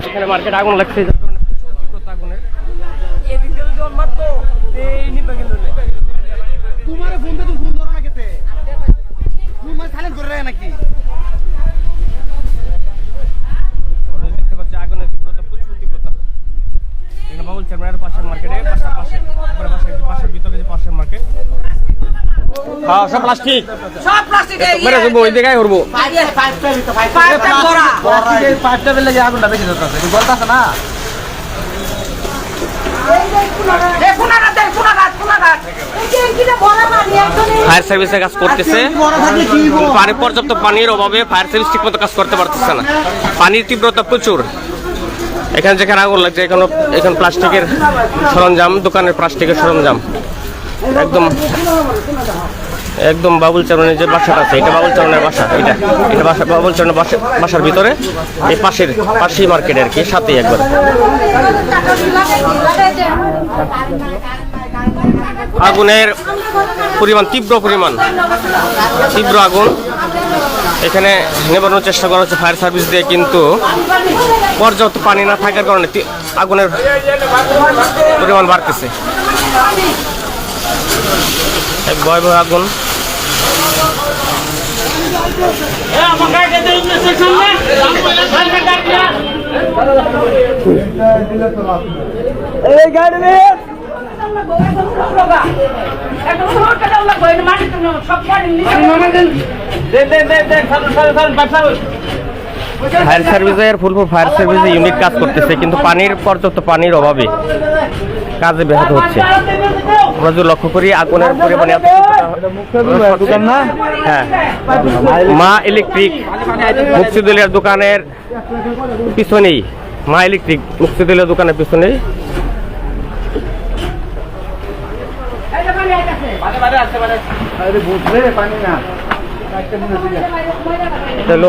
এখানে মার্কেট আগুন লাগছে আগুনের তোমার ফোনটা তো ফোন ধরো না কেতে তুমি সাইলেন্ট করে রাখে নাকি দেখতে পাচ্ছি আগুনের তীব্রতা প্রচুর তীব্রতা। এখানে বাবুল চেয়ারম্যানের পাশের মার্কেটে বাসার পাশে বাসার ভিতরে যে পাশের মার্কেট হ্যাঁ সব প্লাস্টিক মেরে দেবো ওই জায়গায় করবো পাঁচটা বেলে যে আগুনটা বেশি ধরতেছে গলতাছে না ফায়ার সার্ভিসে কাজ করতেছে, পর্যাপ্ত পানির অভাবে ফায়ার সার্ভিস ঠিক মতো কাজ করতে পারতেছে না। পানির তীব্রতা প্রচুর। এখানে যেখানে আগুন লাগছে এখানে প্লাস্টিকের সরঞ্জাম, দোকানের প্লাস্টিকের সরঞ্জাম একদম একদম বাবুল চেয়ারম্যানের যে বাসাটা আছে এটা বাবুল চেয়ারম্যানের বাসা, এটা বাবুল চেয়ারম্যানের বাসার ভিতরে এই পাশেই মার্কেট আর কি, সাথেই একবার। আগুনের পরিমাণ তীব্র আগুন। এখানে নেবানোর চেষ্টা করা হচ্ছে ফায়ার সার্ভিস দিয়ে, কিন্তু পর্যাপ্ত পানি না থাকার কারণে আগুনের পরিমাণ বাড়তেছে। এক ভয়াবহ আগুন। ফায়ার সার্ভিসের ফুলপুর ফায়ার সার্ভিসে ইউনিট কাজ করতেছে, কিন্তু পর্যাপ্ত পানির অভাবে কাজে ব্যাহত হচ্ছে। আমরা যদি লক্ষ্য করি আগুনের পরিমাণে হ্যাঁ, মা ইলেকট্রিক মুক্তিদুলিয়ার দোকানের পিছনেই, মা ইলেকট্রিক মুক্তিদুলিয়ার দোকানের পিছনেই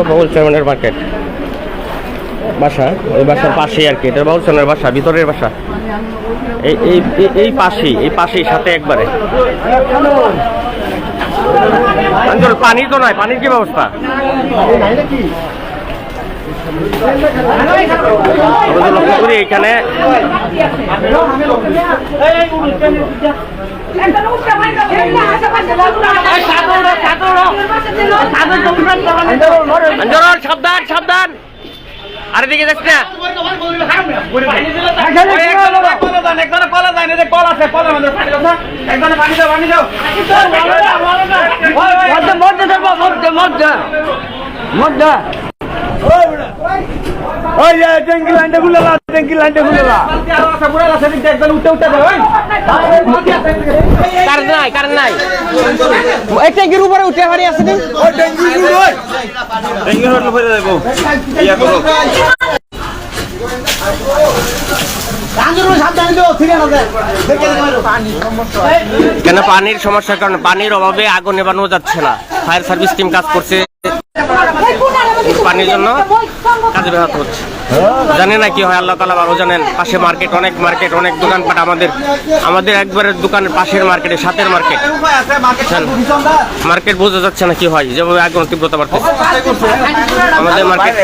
বাবুল চেয়ারম্যানের মার্কেট বাসা, ওই বাসার পাশেই আর কি, এটা বাবুল চেয়ারম্যানের বাসা, ভিতরের বাসা এই পাশেই সাথে একবারে। পানি তো নাই, পানির কি ব্যবস্থা? লক্ষ্য করি এখানে সাবধান সাবধান, আরে দিকে যাচ্ছে না। কারেন্ট নাই এই ট্যাঙ্কির উপরে উঠে বাড়ি আছে কেন? পানির সমস্যার কারণে, পানির অভাবে আগুন নেবানো যাচ্ছে না। ফায়ার সার্ভিস টিম কাজ করছে, পানির জন্য কাজে ব্যাহত হচ্ছে। জানে না কি হয়, আল্লাহ তাআলা ভালো জানেন। পাশে অনেক দোকানপাট, আমাদের একবারের দোকানের পাশের মার্কেটে, সাথের মার্কেট বোঝা যাচ্ছে না কি হয়, যেভাবে আগুন তীব্রতা বাড়তেছে। আমাদের মার্কেট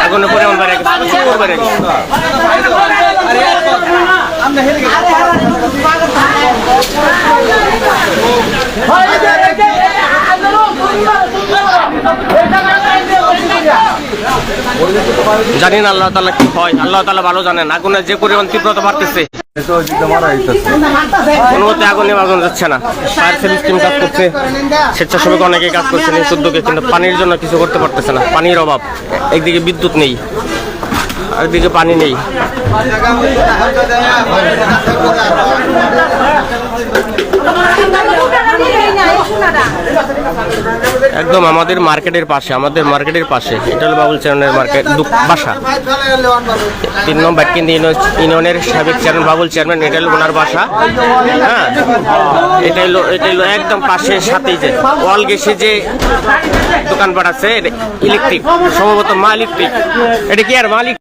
আগুনের পরিমাণ বেড়ে গেছে। জানি না আল্লাহ তাআলা কি হয়, আল্লাহ তাআলা ভালো জানেন। আগুনের যে পরিমাণ তীব্রতা বাড়তেছে, কোনো মতে আগুন নেভানো যাচ্ছে না। ফায়ার সার্ভিস টিম কাজ করছে, স্বেচ্ছাসেবক অনেকে কাজ করছে নিজ উদ্যোগে, কিন্তু পানির জন্য কিছু করতে পারতেছে না। পানির অভাব, একদিকে বিদ্যুৎ নেই, আরেকদিকে পানি নেই। একদম আমাদের মার্কেটের পাশে এটা হলো বাবুল চেয়ারম্যানের মার্কেট বাসা। 3 নম্বর কিন্তু ইউনিয়নের সাবেক চেয়ারম্যান বাবুল চেয়ারম্যান, এটা হলো ওনার বাসা। হ্যাঁ, এটা হলো একদম পাশের সাথেই যে ওয়াল গেছে যে দোকানপাট আছে, ইলেকট্রিক, সম্ভবত মা ইলেকট্রিক। এটা কি আর মালিক